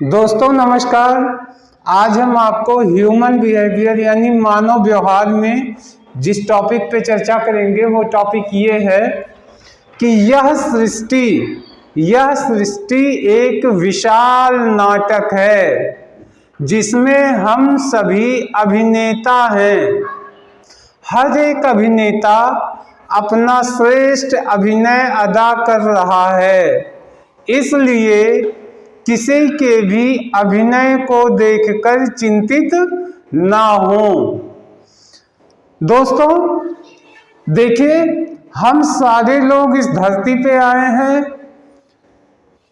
दोस्तों नमस्कार। आज हम आपको ह्यूमन बिहेवियर यानी मानव व्यवहार में जिस टॉपिक पे चर्चा करेंगे वो टॉपिक ये है कि यह सृष्टि एक विशाल नाटक है जिसमें हम सभी अभिनेता हैं। हर एक अभिनेता अपना श्रेष्ठ अभिनय अदा कर रहा है, इसलिए किसी के भी अभिनय को देखकर चिंतित ना हो। दोस्तों देखिए, हम सारे लोग इस धरती पे आए हैं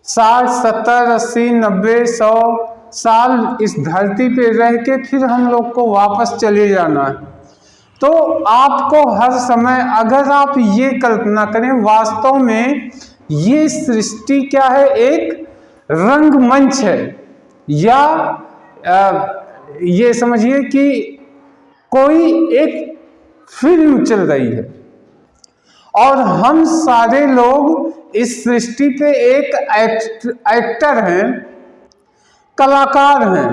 60, 70, 80, 90, 100 साल इस धरती पे रह के फिर हम लोग को वापस चले जाना है। तो आपको हर समय अगर आप ये कल्पना करें, वास्तव में ये सृष्टि क्या है, एक रंगमंच है, या ये समझिए कि कोई एक फिल्म चल रही है और हम सारे लोग इस सृष्टि पे एक एक्टर हैं, कलाकार हैं,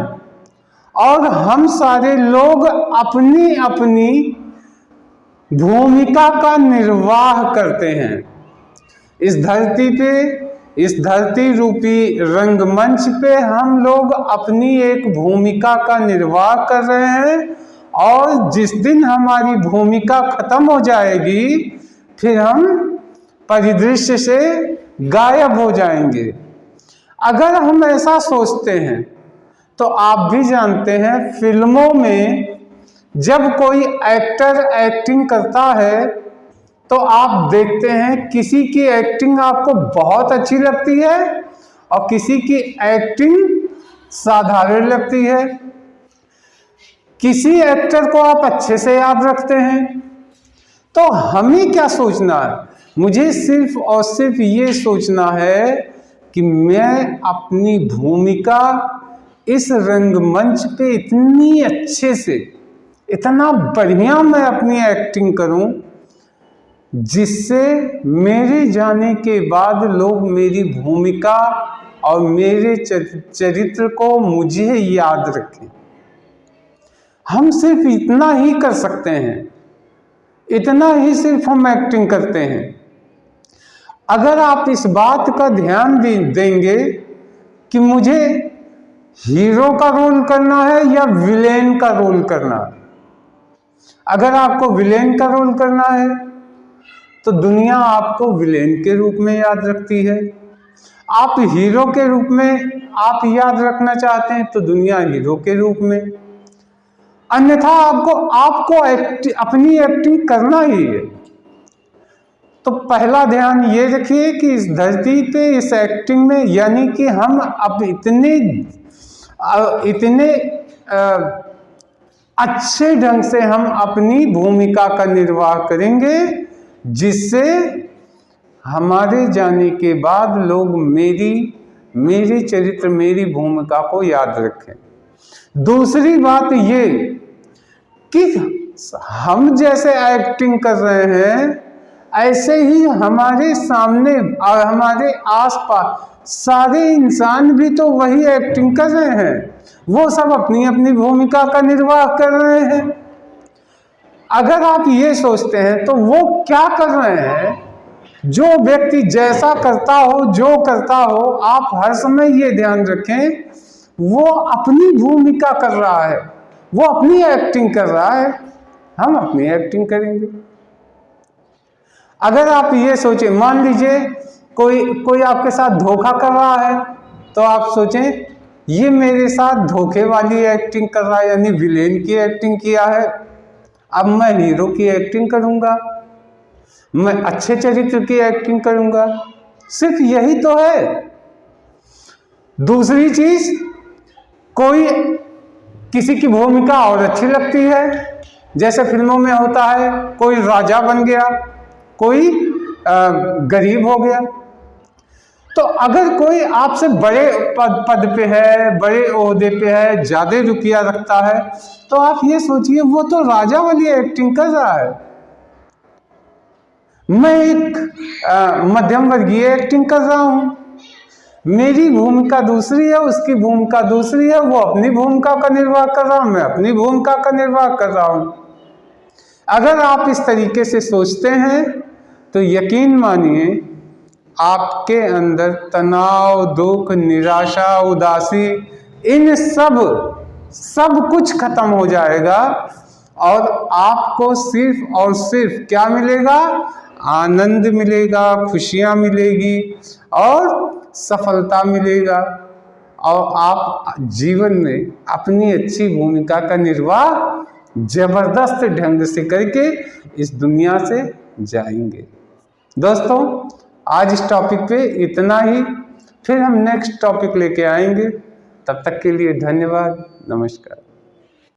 और हम सारे लोग अपनी अपनी भूमिका का निर्वाह करते हैं इस धरती पे। इस धरती रूपी रंगमंच पे हम लोग अपनी एक भूमिका का निर्वाह कर रहे हैं, और जिस दिन हमारी भूमिका खत्म हो जाएगी फिर हम परिदृश्य से गायब हो जाएंगे। अगर हम ऐसा सोचते हैं तो आप भी जानते हैं, फिल्मों में जब कोई एक्टर एक्टिंग करता है तो आप देखते हैं किसी की एक्टिंग आपको बहुत अच्छी लगती है और किसी की एक्टिंग साधारण लगती है। किसी एक्टर को आप अच्छे से याद रखते हैं। तो हमें क्या सोचना है? मुझे सिर्फ और सिर्फ ये सोचना है कि मैं अपनी भूमिका इस रंगमंच पे इतनी अच्छे से, इतना बढ़िया मैं अपनी एक्टिंग करूं जिससे मेरे जाने के बाद लोग मेरी भूमिका और मेरे चरित्र को मुझे याद रखें। हम सिर्फ इतना ही कर सकते हैं, इतना ही सिर्फ हम एक्टिंग करते हैं। अगर आप इस बात का ध्यान देंगे कि मुझे हीरो का रोल करना है या विलेन का रोल करना है, अगर आपको विलेन का रोल करना है तो दुनिया आपको विलेन के रूप में याद रखती है। आप हीरो के रूप में आप याद रखना चाहते हैं तो दुनिया हीरो के रूप में। अन्यथा आपको अपनी एक्टिंग करना ही है। तो पहला ध्यान ये रखिए कि इस धरती पे इस एक्टिंग में, यानी कि हम अब इतने अच्छे ढंग से हम अपनी भूमिका का निर्वाह करेंगे जिससे हमारे जाने के बाद लोग मेरे चरित्र, मेरी भूमिका को याद रखें। दूसरी बात ये कि हम जैसे एक्टिंग कर रहे हैं ऐसे ही हमारे सामने और हमारे आसपास सारे इंसान भी तो वही एक्टिंग कर रहे हैं। वो सब अपनी अपनी भूमिका का निर्वाह कर रहे हैं। अगर आप ये सोचते हैं तो वो क्या कर रहे हैं, जो व्यक्ति जैसा करता हो, जो करता हो, आप हर समय ये ध्यान रखें वो अपनी भूमिका कर रहा है, वो अपनी एक्टिंग कर रहा है, हम अपनी एक्टिंग करेंगे। अगर आप ये सोचें, मान लीजिए कोई आपके साथ धोखा कर रहा है तो आप सोचें ये मेरे साथ धोखे वाली एक्टिंग कर रहा है, यानी विलेन की एक्टिंग किया है, अब मैं हीरो की एक्टिंग करूंगा, मैं अच्छे चरित्र की एक्टिंग करूंगा। सिर्फ यही तो है। दूसरी चीज, कोई किसी की भूमिका और अच्छी लगती है, जैसे फिल्मों में होता है, कोई राजा बन गया, कोई गरीब हो गया। तो अगर कोई आपसे बड़े पद पे है, बड़े ओहदे पे है, ज्यादा रुपया रखता है, तो आप ये सोचिए वो तो राजा वाली एक्टिंग कर रहा है, मैं एक मध्यम वर्गीय एक्टिंग कर रहा हूं। मेरी भूमिका दूसरी है, उसकी भूमिका दूसरी है। वो अपनी भूमिका का निर्वाह कर रहा हूं, मैं अपनी भूमिका का निर्वाह कर रहा हूं। अगर आप इस तरीके से सोचते हैं तो यकीन मानिए आपके अंदर तनाव, दुख, निराशा, उदासी, इन सब कुछ खत्म हो जाएगा और आपको सिर्फ और सिर्फ क्या मिलेगा? आनंद मिलेगा, खुशियां मिलेगी और सफलता मिलेगा। और आप जीवन में अपनी अच्छी भूमिका का निर्वाह जबरदस्त ढंग से करके इस दुनिया से जाएंगे। दोस्तों, आज इस टॉपिक पे इतना ही, फिर हम नेक्स्ट टॉपिक लेके आएंगे। तब तक के लिए धन्यवाद, नमस्कार।